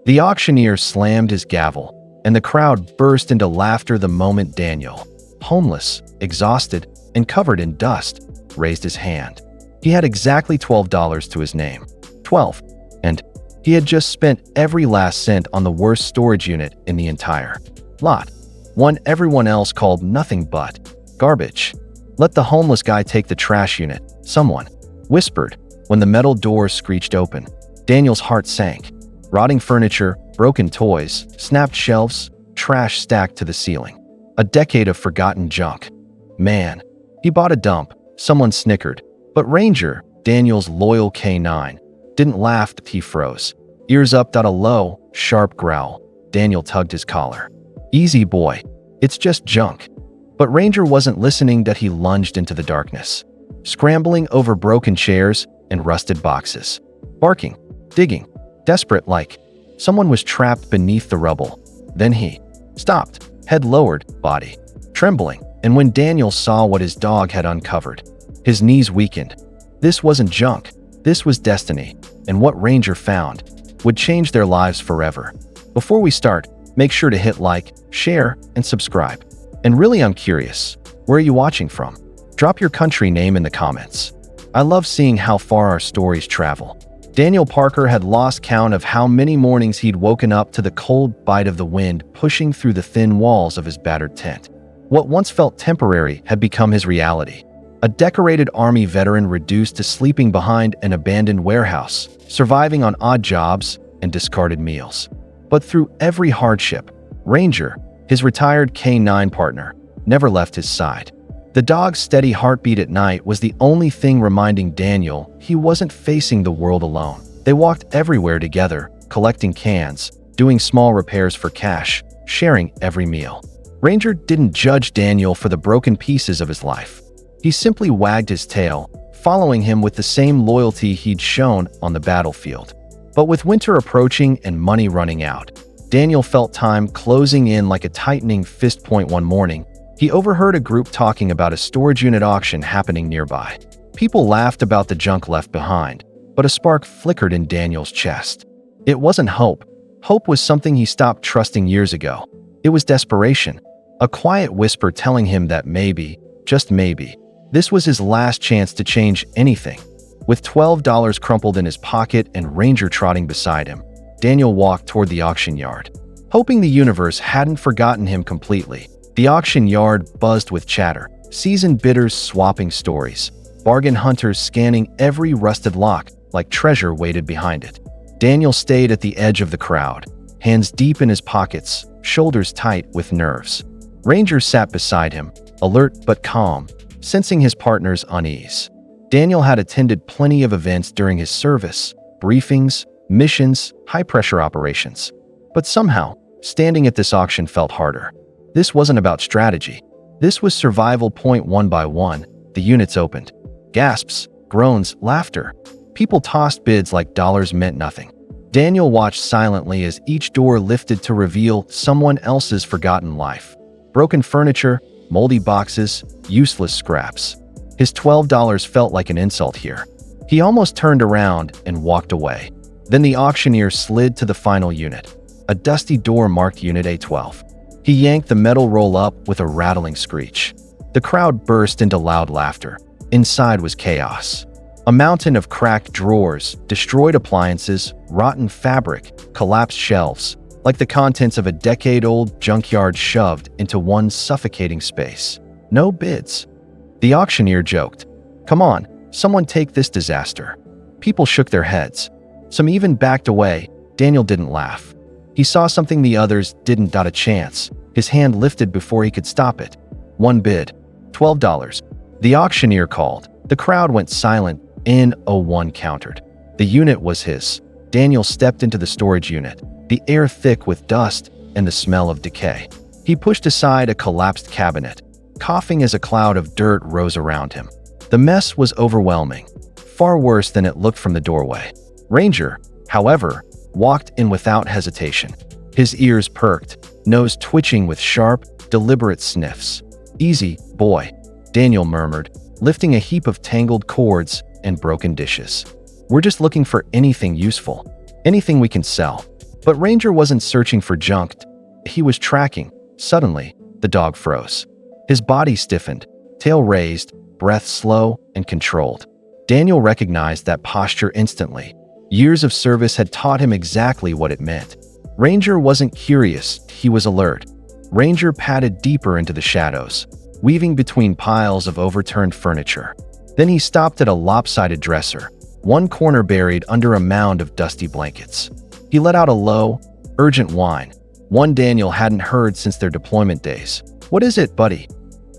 The auctioneer slammed his gavel, and the crowd burst into laughter the moment Daniel, homeless, exhausted, and covered in dust, raised his hand. He had exactly $12 to his name. 12. And he had just spent every last cent on the worst storage unit in the entire lot. One everyone else called nothing but garbage. "Let the homeless guy take the trash unit," someone whispered when the metal door screeched open. Daniel's heart sank. Rotting furniture, broken toys, snapped shelves, trash stacked to the ceiling. A decade of forgotten junk. "Man, he bought a dump," someone snickered. But Ranger, Daniel's loyal K9, didn't laugh. He froze. Ears up. A low, sharp growl. Daniel tugged his collar. "Easy, boy. It's just junk." But Ranger wasn't listening. He lunged into the darkness, scrambling over broken chairs and rusted boxes. Barking, digging, desperate like someone was trapped beneath the rubble. Then he stopped, head lowered, body trembling. And when Daniel saw what his dog had uncovered, his knees weakened. This wasn't junk. This was destiny. And what Ranger found would change their lives forever. Before we start, make sure to hit like, share, and subscribe. And really, I'm curious, where are you watching from? Drop your country name in the comments. I love seeing how far our stories travel. Daniel Parker had lost count of how many mornings he'd woken up to the cold bite of the wind pushing through the thin walls of his battered tent. What once felt temporary had become his reality. A decorated Army veteran reduced to sleeping behind an abandoned warehouse, surviving on odd jobs and discarded meals. But through every hardship, Ranger, his retired K9 partner, never left his side. The dog's steady heartbeat at night was the only thing reminding Daniel he wasn't facing the world alone. They walked everywhere together, collecting cans, doing small repairs for cash, sharing every meal. Ranger didn't judge Daniel for the broken pieces of his life. He simply wagged his tail, following him with the same loyalty he'd shown on the battlefield. But with winter approaching and money running out, Daniel felt time closing in like a tightening fist. One morning, he overheard a group talking about a storage unit auction happening nearby. People laughed about the junk left behind, but a spark flickered in Daniel's chest. It wasn't hope. Hope was something he stopped trusting years ago. It was desperation, a quiet whisper telling him that maybe, just maybe, this was his last chance to change anything. With $12 crumpled in his pocket and Ranger trotting beside him, Daniel walked toward the auction yard, hoping the universe hadn't forgotten him completely. The auction yard buzzed with chatter, seasoned bidders swapping stories, bargain hunters scanning every rusted lock like treasure waited behind it. Daniel stayed at the edge of the crowd, hands deep in his pockets, shoulders tight with nerves. Ranger sat beside him, alert but calm, sensing his partner's unease. Daniel had attended plenty of events during his service, briefings, missions, high-pressure operations. But somehow, standing at this auction felt harder. This wasn't about strategy. This was survival. One by one, the units opened. Gasps, groans, laughter. People tossed bids like dollars meant nothing. Daniel watched silently as each door lifted to reveal someone else's forgotten life. Broken furniture, moldy boxes, useless scraps. His $12 felt like an insult here. He almost turned around and walked away. Then the auctioneer slid to the final unit, a dusty door marked Unit A12. He yanked the metal roll up with a rattling screech. The crowd burst into loud laughter. Inside was chaos. A mountain of cracked drawers, destroyed appliances, rotten fabric, collapsed shelves, like the contents of a decade-old junkyard shoved into one suffocating space. No bids. The auctioneer joked, "Come on, someone take this disaster." People shook their heads. Some even backed away. Daniel didn't laugh. He saw something the others didn't. A chance. His hand lifted before he could stop it. One bid. $12. The auctioneer called. The crowd went silent. N01 countered. The unit was his. Daniel stepped into the storage unit, the air thick with dust and the smell of decay. He pushed aside a collapsed cabinet, coughing as a cloud of dirt rose around him. The mess was overwhelming, far worse than it looked from the doorway. Ranger, however, walked in without hesitation. His ears perked, nose twitching with sharp, deliberate sniffs. "Easy, boy," Daniel murmured, lifting a heap of tangled cords and broken dishes. "We're just looking for anything useful, anything we can sell." But Ranger wasn't searching for junk. He was tracking. Suddenly, the dog froze. His body stiffened, tail raised, breath slow and controlled. Daniel recognized that posture instantly. Years of service had taught him exactly what it meant. Ranger wasn't curious, he was alert. Ranger padded deeper into the shadows, weaving between piles of overturned furniture. Then he stopped at a lopsided dresser, one corner buried under a mound of dusty blankets. He let out a low, urgent whine, one Daniel hadn't heard since their deployment days. "What is it, buddy?"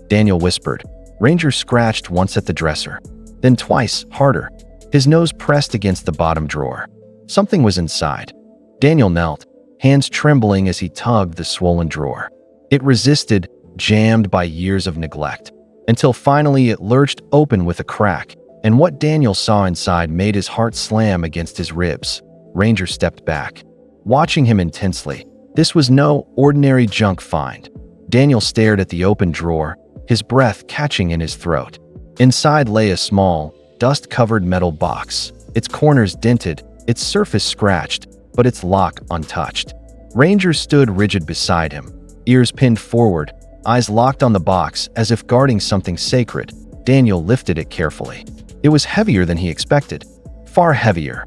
Daniel whispered. Ranger scratched once at the dresser, then twice, harder. His nose pressed against the bottom drawer. Something was inside. Daniel knelt, hands trembling as he tugged the swollen drawer. It resisted, jammed by years of neglect, until finally it lurched open with a crack, and what Daniel saw inside made his heart slam against his ribs. Ranger stepped back, watching him intensely. This was no ordinary junk find. Daniel stared at the open drawer, his breath catching in his throat. Inside lay a small, dust-covered metal box, its corners dented, its surface scratched, but its lock untouched. Ranger stood rigid beside him, ears pinned forward, eyes locked on the box as if guarding something sacred. Daniel lifted it carefully. It was heavier than he expected, far heavier.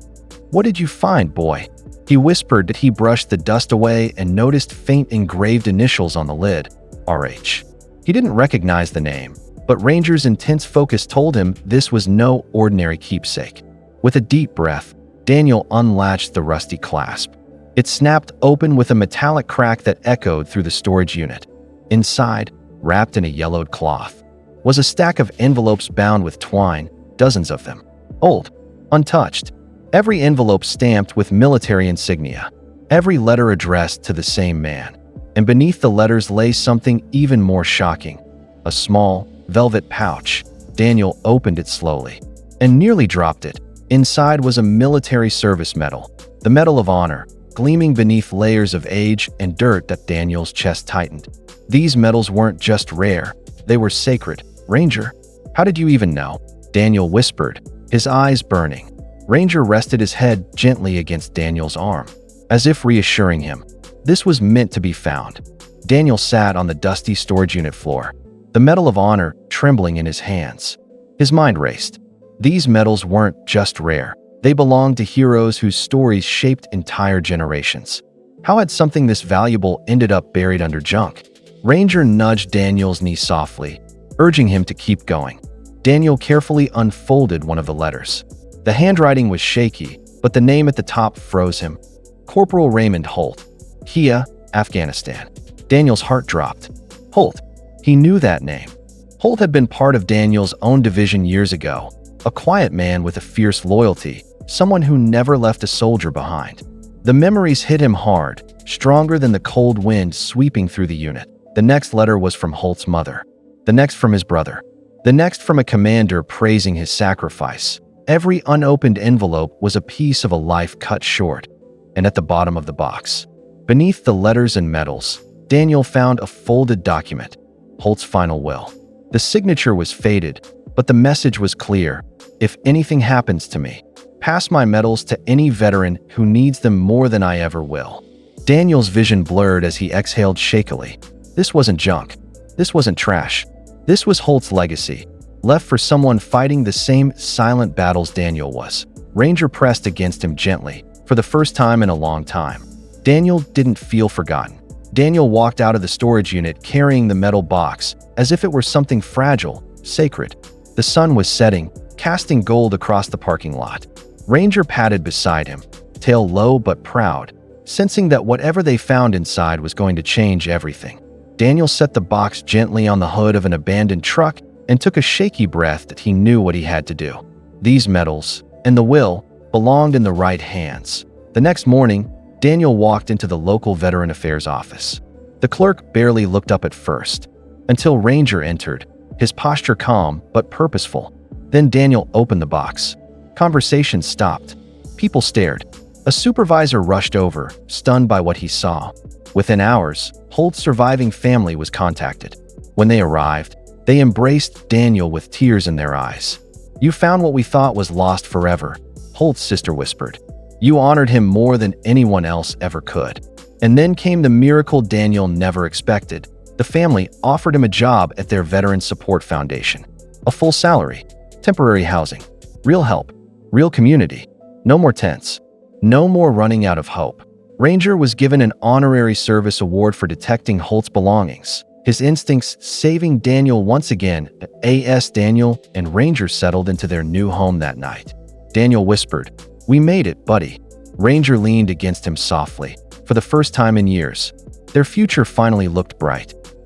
"What did you find, boy?" He whispered as he brushed the dust away and noticed faint engraved initials on the lid, RH. He didn't recognize the name, but Ranger's intense focus told him this was no ordinary keepsake. With a deep breath, Daniel unlatched the rusty clasp. It snapped open with a metallic crack that echoed through the storage unit. Inside, wrapped in a yellowed cloth, was a stack of envelopes bound with twine, dozens of them. Old, untouched. Every envelope stamped with military insignia. Every letter addressed to the same man. And beneath the letters lay something even more shocking. A small, velvet pouch. Daniel opened it slowly and nearly dropped it. Inside was a military service medal, the Medal of Honor, gleaming beneath layers of age and dirt that Daniel's chest tightened. These medals weren't just rare, they were sacred. "Ranger, how did you even know?" Daniel whispered, his eyes burning. Ranger rested his head gently against Daniel's arm, as if reassuring him. This was meant to be found. Daniel sat on the dusty storage unit floor, the Medal of Honor trembling in his hands. His mind raced. These medals weren't just rare. They belonged to heroes whose stories shaped entire generations. How had something this valuable ended up buried under junk? Ranger nudged Daniel's knee softly, urging him to keep going. Daniel carefully unfolded one of the letters. The handwriting was shaky, but the name at the top froze him. Corporal Raymond Holt, Kia, Afghanistan. Daniel's heart dropped. Holt. He knew that name. Holt had been part of Daniel's own division years ago, a quiet man with a fierce loyalty, someone who never left a soldier behind. The memories hit him hard, stronger than the cold wind sweeping through the unit. The next letter was from Holt's mother, the next from his brother, the next from a commander praising his sacrifice. Every unopened envelope was a piece of a life cut short. And at the bottom of the box, beneath the letters and medals, Daniel found a folded document, Holt's final will. The signature was faded, but the message was clear. "If anything happens to me, pass my medals to any veteran who needs them more than I ever will." Daniel's vision blurred as he exhaled shakily. This wasn't junk. This wasn't trash. This was Holt's legacy, left for someone fighting the same silent battles Daniel was. Ranger pressed against him gently, for the first time in a long time. Daniel didn't feel forgotten. Daniel walked out of the storage unit carrying the metal box, as if it were something fragile, sacred. The sun was setting, casting gold across the parking lot. Ranger padded beside him, tail low but proud, sensing that whatever they found inside was going to change everything. Daniel set the box gently on the hood of an abandoned truck and took a shaky breath that he knew what he had to do. These medals, and the will, belonged in the right hands. The next morning, Daniel walked into the local Veteran Affairs office. The clerk barely looked up at first, until Ranger entered, his posture calm but purposeful. Then Daniel opened the box. Conversation stopped. People stared. A supervisor rushed over, stunned by what he saw. Within hours, Holt's surviving family was contacted. When they arrived, they embraced Daniel with tears in their eyes. "You found what we thought was lost forever," Holt's sister whispered. You honored him more than anyone else ever could." And then came the miracle Daniel never expected. The family offered him a job at their Veteran Support Foundation. A full salary, temporary housing, real help, real community. No more tents. No more running out of hope. Ranger was given an honorary service award for detecting Holt's belongings. His instincts saving Daniel once again. A.S. Daniel and Ranger settled into their new home that night. Daniel whispered, "We made it, buddy." Ranger leaned against him softly. For the first time in years, their future finally looked bright.